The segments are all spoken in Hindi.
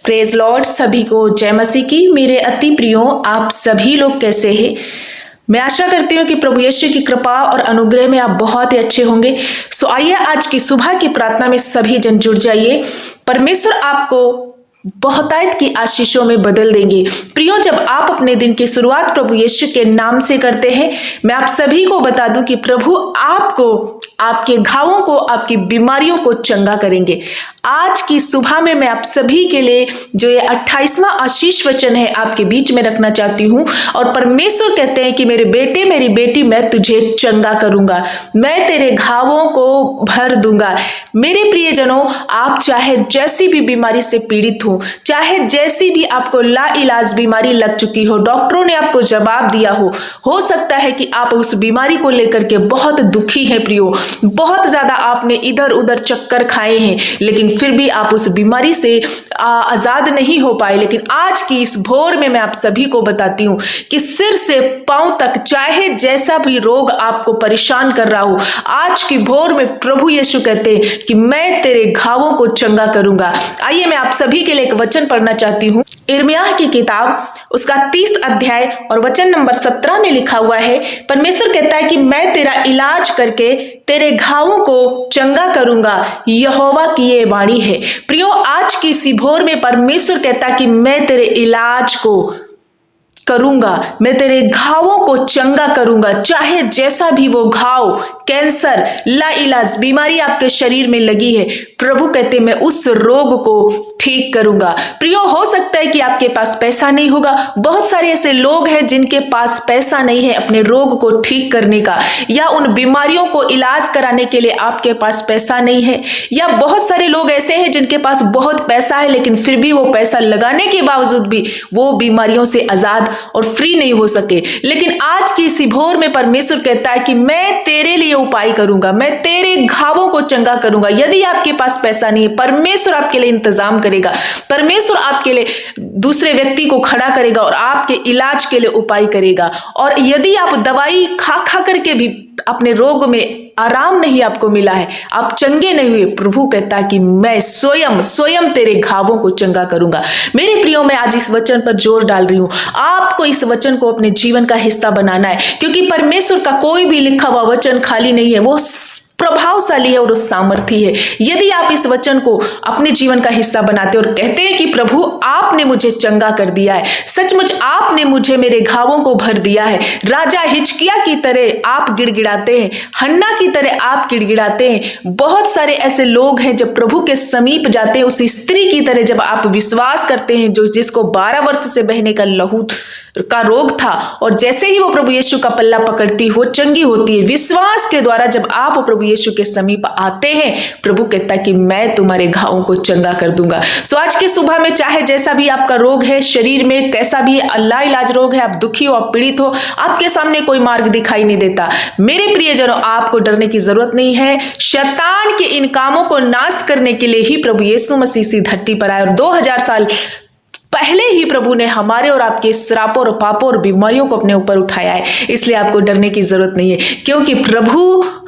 Praise Lord. सभी को जय मसीह की। मेरे अति प्रियो, आप सभी लोग कैसे हैं? मैं आशा करती हूँ कि प्रभु यीशु की कृपा और अनुग्रह में आप बहुत ही अच्छे होंगे। सो आइए आज की सुबह की प्रार्थना में सभी जन जुड़ जाइए। परमेश्वर आपको बहुतायत की आशीषों में बदल देंगे। प्रियो, जब आप अपने दिन की शुरुआत प्रभु यीशु के नाम से करते हैं, मैं आप सभी को बता दूं कि प्रभु आपको, आपके घावों को, आपकी बीमारियों को चंगा करेंगे। आज की सुबह में मैं आप सभी के लिए जो ये 28वां आशीष वचन है आपके बीच में रखना चाहती हूँ। और परमेश्वर कहते हैं कि मेरे बेटे, मेरी बेटी, मैं तुझे चंगा करूंगा, मैं तेरे घावों को भर दूंगा। मेरे प्रियजनों, आप चाहे जैसी भी बीमारी से पीड़ित हो, चाहे जैसी भी आपको लाइलाज बीमारी लग चुकी हो, डॉक्टरों ने आपको जवाब दिया हो सकता है कि आप उस बीमारी को लेकर के बहुत दुखी हैं। प्रियो, बहुत ज्यादा आपने इधर उधर चक्कर खाए हैं, लेकिन फिर भी आप उस बीमारी से आजाद नहीं हो पाए। लेकिन आज की इस भोर में मैं आप सभी को बताती हूँ कि सिर से पांव तक चाहे जैसा भी रोग आपको परेशान कर रहा हो, आज की भोर में प्रभु यीशु कहते हैं कि मैं तेरे घावों को चंगा करूंगा। आइए मैं आप सभी के लिए एक वचन पढ़ना चाहती हूँ। यिर्मयाह की किताब उसका 30 अध्याय और वचन नंबर 17 में लिखा हुआ है। परमेश्वर कहता है कि मैं तेरा इलाज करके तेरे घावों को चंगा करूंगा, यहोवा की ये वाणी है। प्रियो, आज की इसी भोर में परमेश्वर कहता है कि मैं तेरे इलाज को करूंगा, मैं तेरे घावों को चंगा करूंगा। चाहे जैसा भी वो घाव, कैंसर, लाइलाज बीमारी आपके शरीर में लगी है, प्रभु कहते मैं उस रोग को ठीक करूंगा। प्रियो, हो सकता है कि आपके पास पैसा नहीं होगा। बहुत सारे ऐसे लोग हैं जिनके पास पैसा नहीं है अपने रोग को ठीक करने का, या उन बीमारियों को इलाज कराने के लिए आपके पास पैसा नहीं है। या बहुत सारे लोग ऐसे हैं जिनके पास बहुत पैसा है, लेकिन फिर भी वो पैसा लगाने के बावजूद भी वो बीमारियों से आजाद और फ्री नहीं हो सके। लेकिन आज की इसी भोर में परमेश्वर कहता है कि मैं तेरे लिए उपाय करूंगा, मैं तेरे घावों को चंगा करूंगा। यदि आपके पास पैसा नहीं है, परमेश्वर आपके लिए इंतजाम करेगा। परमेश्वर आपके लिए दूसरे व्यक्ति को खड़ा करेगा और आपके इलाज के लिए उपाय करेगा। और यदि आप दवाई खा खा करके भी अपने रोग में आराम नहीं आपको मिला है, आप चंगे नहीं हुए, प्रभु कहता है कि मैं स्वयं तेरे घावों को चंगा करूंगा। मेरे प्रियो, मैं आज इस वचन पर जोर डाल रही हूं। आपको इस वचन को अपने जीवन का हिस्सा बनाना है, क्योंकि परमेश्वर का कोई भी लिखा हुआ वचन खाली नहीं है, वो प्रभावशाली है और सामर्थी है। यदि आप इस वचन को अपने जीवन का हिस्सा बनाते और कहते हैं कि प्रभु आपने मुझे चंगा कर दिया है, सचमुच आपने मुझे मेरे घावों को भर दिया है। राजा हिजकिय्याह की तरह आप गिड़गिड़ाते हैं, हन्ना की तरह आप गिड़गिड़ाते हैं। बहुत सारे ऐसे लोग हैं जब प्रभु के समीप जाते हैं, उस स्त्री की तरह जब आप विश्वास करते हैं जो जिसको 12 वर्ष से बहने का लहू का रोग था, और जैसे ही वो प्रभु यीशु का पल्ला पकड़ती हो चंगी होती है। विश्वास के द्वारा जब आप प्रभु यीशु के समीप आते हैं, प्रभु कहता है कि मैं तुम्हारे घावों को चंगा कर दूंगा। सो आज की सुबह में चाहे जैसा भी आपका रोग है, शरीर में कैसा भी लाइलाज रोग है, आप दुखी हो, आप पीड़ित हो, आपके सामने कोई मार्ग दिखाई नहीं देता, मेरे प्रियजनों, आपको डरने की जरूरत नहीं है। शैतान के इन कामों को नाश करने के लिए ही प्रभु यीशु मसीह इस धरती पर आए, और 2000 साल पहले ही प्रभु ने हमारे और आपके श्रापों और पापों और बीमारियों को अपने ऊपर उठाया है। इसलिए आपको डरने की जरूरत नहीं है, क्योंकि प्रभु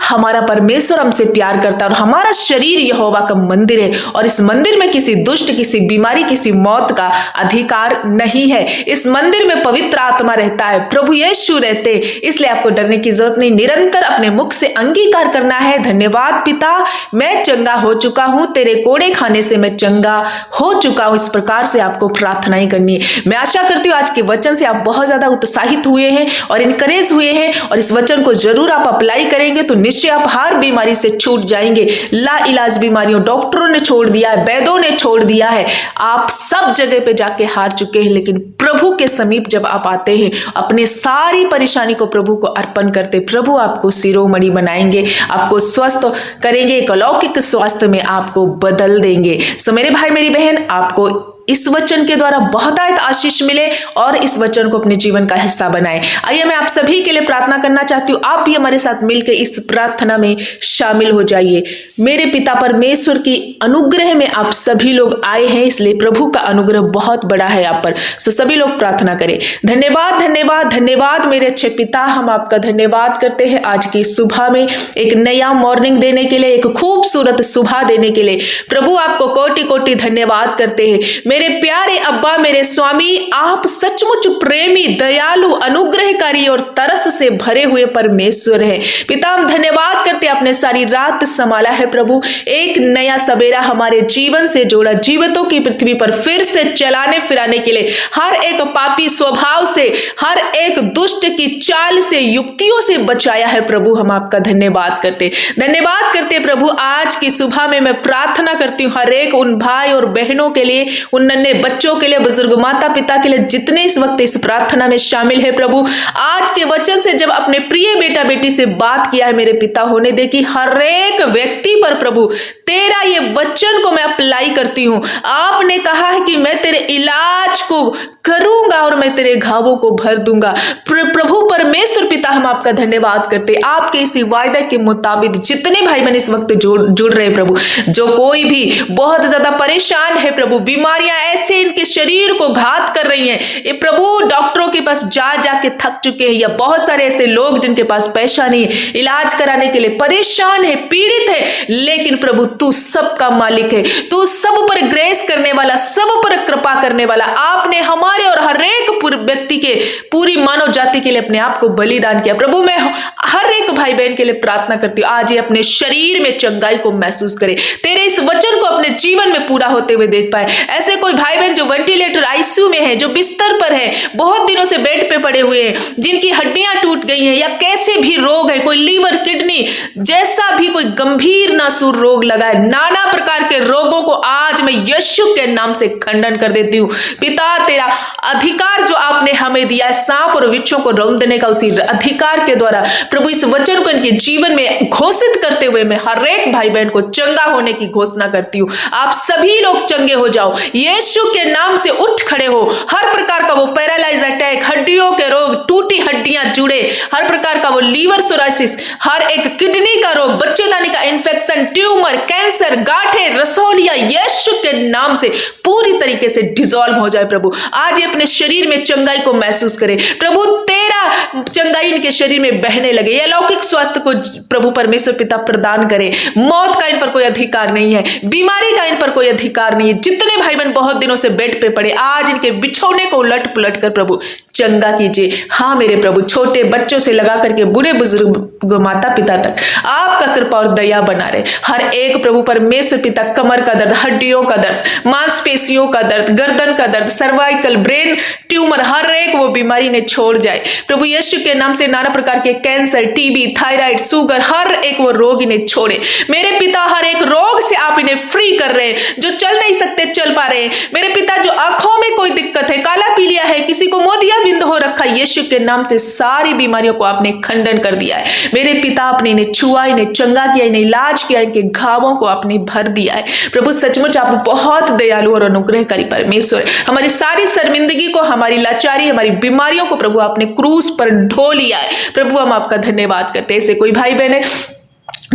हमारा परमेश्वर हमसे प्यार करता है, और हमारा शरीर यहोवा का मंदिर है, और इस मंदिर में किसी दुष्ट, किसी बीमारी, किसी मौत का अधिकार नहीं है। इस मंदिर में पवित्र आत्मा रहता है, प्रभु यीशु रहते, इसलिए आपको डरने की जरूरत नहीं। निरंतर अपने मुख से अंगीकार करना है, धन्यवाद पिता, मैं चंगा हो चुका हूं, तेरे कोड़े खाने से मैं चंगा हो चुका हूं। इस प्रकार से आपको प्रार्थनाएं करनी है। मैं आशा करती हूँ आज के वचन से आप बहुत ज्यादा उत्साहित हुए हैं और इनकरेज हुए हैं, और इस वचन को जरूर आप अप्लाई करेंगे तो निश्चय आप हर बीमारी से छूट जाएंगे। लाइलाज बीमारियों डॉक्टरों ने छोड़ दिया है, वैद्यों ने छोड़ दिया है, आप सब जगह पे जाके हार चुके हैं, लेकिन प्रभु के समीप जब आप आते हैं, अपने सारी परेशानी को प्रभु को अर्पण करते, प्रभु आपको शिरोमणि बनाएंगे, आपको स्वस्थ करेंगे, एक अलौकिक स्वास्थ्य में आपको बदल देंगे। सो मेरे भाई, मेरी बहन, आपको इस वचन के द्वारा बहुतायत आशीष मिले और इस वचन को अपने जीवन का हिस्सा बनाएं। आइए मैं आप सभी के लिए प्रार्थना करना चाहती हूँ, आप भी हमारे साथ मिलकर इस प्रार्थना में शामिल हो जाइए। मेरे पिता परमेश्वर की अनुग्रह में आप सभी लोग आए हैं, इसलिए प्रभु का अनुग्रह बहुत बड़ा है आप पर। सो सभी लोग प्रार्थना करें। धन्यवाद धन्यवाद धन्यवाद मेरे अच्छे पिता, हम आपका धन्यवाद करते हैं आज की सुबह में एक नया मॉर्निंग देने के लिए, एक खूबसूरत सुबह देने के लिए। प्रभु आपको कोटि कोटि धन्यवाद करते हैं। मेरे प्यारे अब्बा, मेरे स्वामी, आप सचमुच प्रेमी, दयालु, अनुग्रहकारी और तरस से भरे हुए परमेश्वर है। पिता, हम धन्यवाद करते हैं, आपने सारी रात संभाला है प्रभु, एक नया सवेरा हमारे जीवन से जोड़ा, जीवितों की पृथ्वी पर फिर से चलाने फिराने के लिए, हर एक पापी स्वभाव से, हर एक दुष्ट की चाल से, युक्तियों से बचाया है प्रभु। हम आपका धन्यवाद करते प्रभु। आज की सुबह में मैं प्रार्थना करती हूँ हर एक उन भाई और बहनों के लिए, उन नन्हे बच्चों के लिए, बुजुर्ग माता पिता के लिए, जितने इस वक्त इस प्रार्थना में शामिल है प्रभु। आज के वचन से जब अपने प्रिय बेटा बेटी से बात किया है मेरे पिता, होने दे कि हर एक व्यक्ति पर प्रभु तेरा ये वचन को मैं अप्लाई करती हूँ। आपने कहा है कि मैं तेरे इलाज को करूंगा और मैं तेरे घावों को भर दूंगा। प्रभु परमेश्वर पिता, हम आपका धन्यवाद करते, आपके इसी वायदा के मुताबिक जितने भाई बहन इस वक्त जुड़ रहे प्रभु, जो कोई भी बहुत ज्यादा परेशान है प्रभु, बीमारियां ऐसे इनके शरीर को घात कर रही हैं, ये प्रभु डॉक्टरों के पास जा जाके थक चुके हैं, या बहुत सारे ऐसे लोग जिनके पास पैसा नहीं है, इलाज कराने के लिए परेशान है, पीड़ित है, लेकिन प्रभु तू सबका मालिक है, तू सब पर ग्रेस करने वाला, सब पर कृपा करने वाला। आपने हमारे और हर एक व्यक्ति के, पूरी मानव जाति के लिए अपने आप को बलिदान किया प्रभु। मैं हर एक भाई बहन के लिए प्रार्थना करती हूँ, आज ये अपने शरीर में चंगाई को महसूस करे, तेरे इस वचन को अपने जीवन में पूरा होते हुए देख पाए। ऐसे कोई भाई बहन जो वेंटिलेटर आईसीयू में है, जो बिस्तर पर है, बहुत दिनों से बेड पे पड़े हुए हैं, जिनकी हड्डियां टूट गई हैं, या कैसे भी रोग है, कोई लीवर, किडनी जैसा भी कोई गंभीर नासूर रोग लगा है, नाना प्रकार के रोगों को आज मैं यीशु के नाम से खंडन कर देती हूँ। पिता, तेरा अधिकार जो आपने हमें दिया है सांप और विच्छों को रौंदने का, उसी अधिकार के द्वारा प्रभु इस वचन को इनके जीवन में घोषित करते हुए मैं हर एक भाई बहन को चंगा होने की घोषणा करती हूँ। आप सभी लोग चंगे हो जाओ, यीशु के नाम से उठ खड़े हो। हर प्रकार का वो पैरालाइज अटैक, हड्डियों के रोग, टूटी हड्डियां जुड़े, हर प्रकार का वो लीवर सोराइसिस, हर एक किडनी का रोग, बच्चेदानी का इन्फेक्शन, ट्यूमर, कैंसर, गांठे, रसौलिया, यीशु के नाम से पूरी तरीके से डिसॉल्व हो जाए प्रभु। आज ये अपने शरीर में चंगाई को महसूस करे प्रभु, तेरा चंगाई इनके शरीर में बहने लगे, ये अलौकिक स्वास्थ्य को प्रभु परमेश्वर पिता प्रदान करे। मौत का इन पर कोई अधिकार नहीं है, बीमारी का इन पर कोई अधिकार नहीं है। जितने भाई बहन बहुत दिनों से बेड पे पड़े, आज इनके बिछौने को उलट पुलट कर प्रभु चंगा कीजिए। हाँ मेरे प्रभु, छोटे बच्चों से लगा करके बूढ़े बुजुर्ग माता पिता तक आपका कृपा और दया बना रहे। हर एक प्रभु परमेश्वर पिता कमर का दर्द, हड्डियों का दर्द, मांसपेशियों का दर्द, गर्दन का दर्द, सर्वाइकल, ब्रेन ट्यूमर, हर एक वो बीमारी ने छोड़ जाए प्रभु यीशु के नाम से। नाना प्रकार के कैंसर, टीबी, थायराइड, शुगर, हर एक वो रोग इन्हें छोड़े मेरे पिता। हर एक रोग से आप इन्हें फ्री कर रहे हैं, जो चल नहीं सकते चल पा रहे हैं मेरे पिता। जो आंखों में कोई दिक्कत है, काला पीलिया है, किसी को मोतिया बिंद हो रखा, यीशु के नाम से सारी बीमारियों को आपने खंडन कर दिया है मेरे पिता। आपने इन्हें छुआ, इन्हें चंगा किया, इन्हें इलाज किया, इनके घावों को आपने भर दिया है प्रभु। सचमुच आप बहुत दयालु और अनुग्रहकारी परमेश्वर। हमारी सारी शर्मिंदगी को, हमारी लाचारी, हमारी बीमारियों को प्रभु आपने क्रूस पर ढो लिया है प्रभु। हम आपका धन्यवाद करते हैं। ऐसे कोई भाई बहन है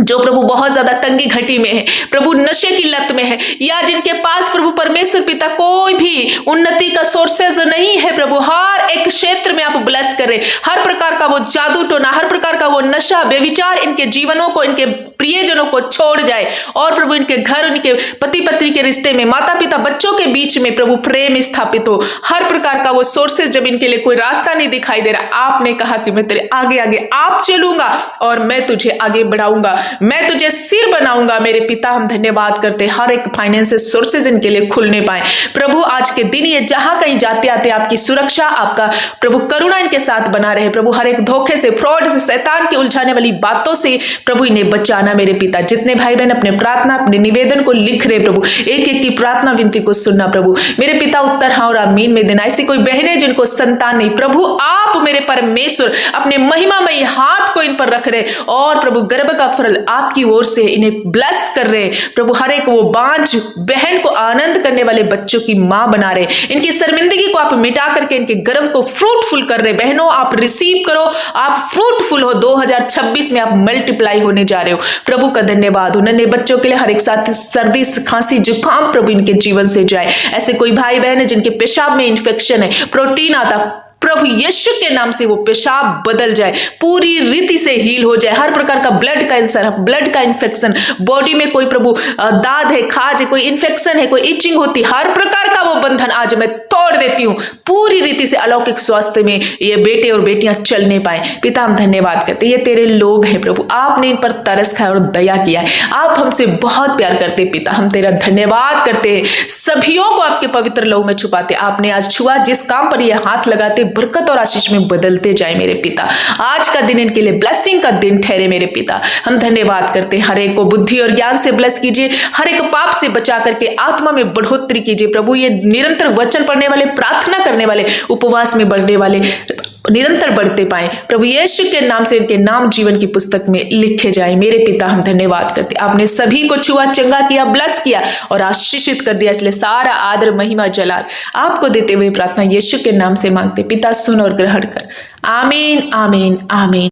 जो प्रभु बहुत ज्यादा तंगी घटी में है प्रभु, नशे की लत में है, या जिनके पास प्रभु परमेश्वर पिता कोई भी उन्नति का सोर्सेज नहीं है प्रभु, हर एक क्षेत्र में आप ब्लेस करें। हर प्रकार का वो जादू टोना, हर प्रकार का वो नशा, व्यभिचार इनके जीवनों को, इनके प्रियजनों को छोड़ जाए, और प्रभु इनके घर, इनके पति पत्नी के रिश्ते में, माता पिता बच्चों के बीच में प्रभु प्रेम स्थापित हो। हर प्रकार का वो सोर्सेज जब इनके लिए कोई रास्ता नहीं दिखाई दे रहा, आपने कहा कि मैं तेरे आगे आगे आप चलूंगा और मैं तुझे आगे बढ़ाऊंगा, मैं तुझे सिर बनाऊंगा मेरे पिता। हम धन्यवाद करते हर एक फाइनेंशियल सोर्सेज इनके लिए खुलने पाए प्रभु। आज के दिन ये जहां कहीं जाते आते आपकी सुरक्षा, आपका प्रभु करुणा इनके साथ बना रहे प्रभु। हर एक धोखे से, फ्रॉड से, शैतान के उलझाने वाली बातों से प्रभु इन्हें बचाना मेरे पिता। जितने भाई बहन अपने प्रार्थना, अपने निवेदन को लिख रहे प्रभु, एक एक की प्रार्थना विनती को सुनना प्रभु मेरे पिता। उत्तर हाँ और आमीन में देना। ऐसी कोई बहने जिनको संतान नहीं प्रभु, आप मेरे परमेश्वर अपने महिमामयी हाथ को इन पर रख रहे, और प्रभु गर्भ का फल आपकी ओर से इन्हें ब्लेस कर रहे प्रभु। हर एक वो बांझ बहन को आनंद करने वाले बच्चों की मां बना रहे, इनकी शर्मिंदगी को आप मिटा करके इनके गर्भ को फ्रूटफुल कर रहे। बहनों आप रिसीव करो, आप फ्रूटफुल हो, 2026 में आप मल्टीप्लाई होने जा रहे हो प्रभु का धन्यवाद हो। नन्हे बच्चों के लिए हर एक साथ सर्दी, खांसी, जुकाम प्रभु इनके जीवन से जाए। ऐसे कोई भाई बहन है जिनके पेशाब में इन्फेक्शन है, प्रोटीन आता प्रभु यीशु के नाम से वो पेशाब बदल जाए, पूरी रीति से हील हो जाए। हर प्रकार का ब्लड कैंसर, ब्लड का इन्फेक्शन, बॉडी में कोई प्रभु दाद है, खाज है, कोई इन्फेक्शन है, कोई इचिंग होती, हर प्रकार का वो बंधन आज मैं तोड़ देती हूँ, पूरी रीति से अलौकिक स्वास्थ्य में ये बेटे और बेटियां चलने पाए। पिता हम धन्यवाद करते हैं, ये तेरे लोग हैं प्रभु, आपने इन पर तरस खाया और दया किया है, आप हमसे बहुत प्यार करते पिता, हम तेरा धन्यवाद करते हैं। सभियों को आपके पवित्र लहू में छुपाते, आपने आज छुआ, जिस काम पर ये हाथ लगाते बरकत और आशीष में बदलते जाए मेरे पिता। आज का दिन इनके लिए ब्लेसिंग का दिन ठहरे मेरे पिता, हम धन्यवाद करते। हर एक को बुद्धि और ज्ञान से ब्लेस कीजिए, हर एक पाप से बचा करके आत्मा में बढ़ोतरी कीजिए प्रभु। ये निरंतर वचन पढ़ने वाले, प्रार्थना करने वाले, उपवास में बढ़ने वाले निरंतर बढ़ते पाए प्रभु यीशु के नाम से, इनके नाम जीवन की पुस्तक में लिखे जाए मेरे पिता। हम धन्यवाद करते, आपने सभी को छुआ, चंगा किया, ब्लेस किया और आशीषित कर दिया, इसलिए सारा आदर महिमा जलाल आपको देते हुए प्रार्थना यीशु के नाम से मांगते पिता, सुन और ग्रहण कर। आमीन आमीन आमीन।